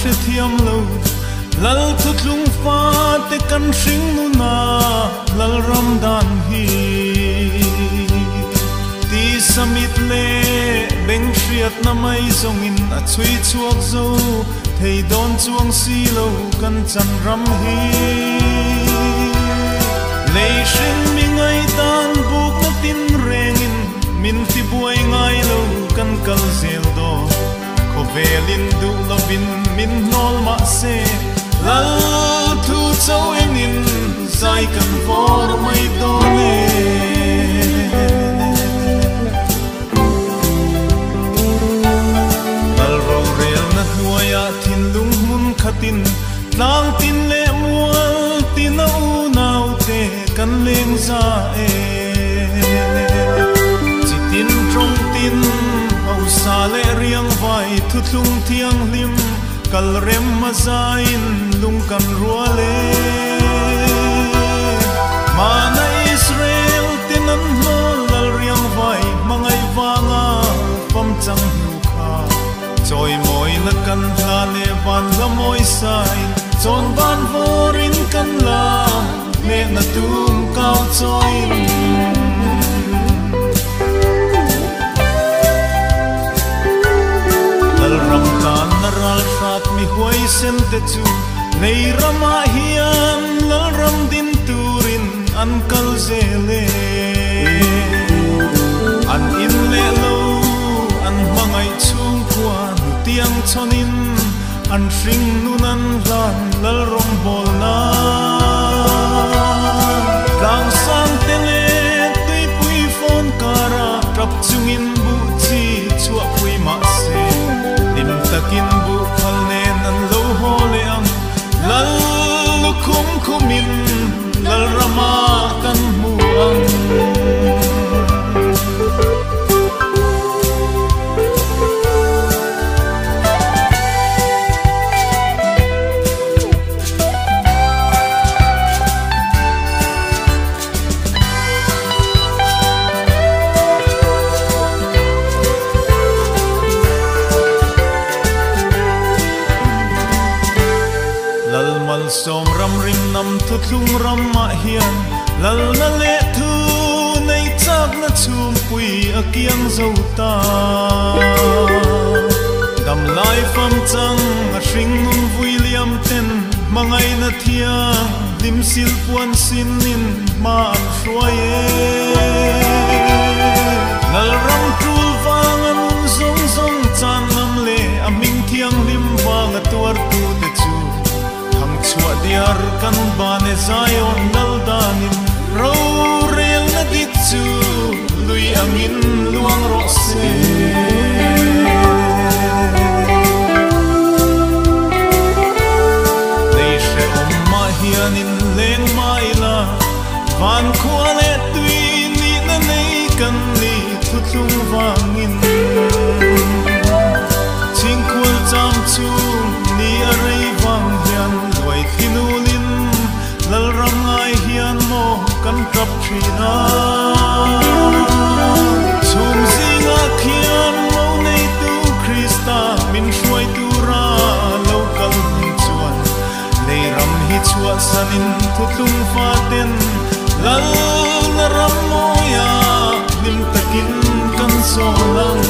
se thiam lo lal thut lung fa te kan hring nu na lal ram dan hi ti samit le beng hriat na mai zong in a chui chuak zo thei don chuang si lo kan chan ram hi le hring mi ngai dan buk na tin reng in min ti buai ngai lo kan kal zel do ko velin du lovin min nol ma se lal thu chau en in zai kan vor mai do le lal ro rel na huaya thin lung mun khatin tlang tin le mual tin au nau te kan leng za e chitin trong tin au sa le riang vai thu tlung thiang lim kal rem ma zain lung kan rua le mana Israel tin an no lal riang vai mangai wanga pam chang hu kha choi moi na kan la le van la moi sai chon ban vorin kan la le na tum kau choi lal ram kan ral shat mi huai sem te chu nei rama hian lal ram din turin an kal zele an in le lo an mangai chung kwa nu tiang chonin an hring nunan lan lal rom bol na tlang sang tele tui pui phone kara rap chungin bu chi chua pui ma se nim takin bu phal nen an lo ho le ang lal lukhum khumin lal rama kan mu ang som ram rim nam thu thung ram ma hian lal na le thu nei chak na chum pui a kiang zo ta dam lai fam chang a hring nun vui liam ten mangai na thia lim sil puan sin nin ma an hruai lal ram tul wang an zong zong chan nam le a ming thiang lim wang a tuar tu te chu chua diar kan bane zayon nal danin ro rel na dit chu lui angin luang ro se dei she ma hianin leng mai la van khua le tui ni na nei kan ni thu thung wangin ching khul cham chu ni a rei wang hian kinulin lal ram ngai hian mo kan kap thina chum zinga khian mo nei tu Krista min hruai tu ra local chuan nei ram hi chua sanin thutlung faten lal na ram moya nim takin kan so lang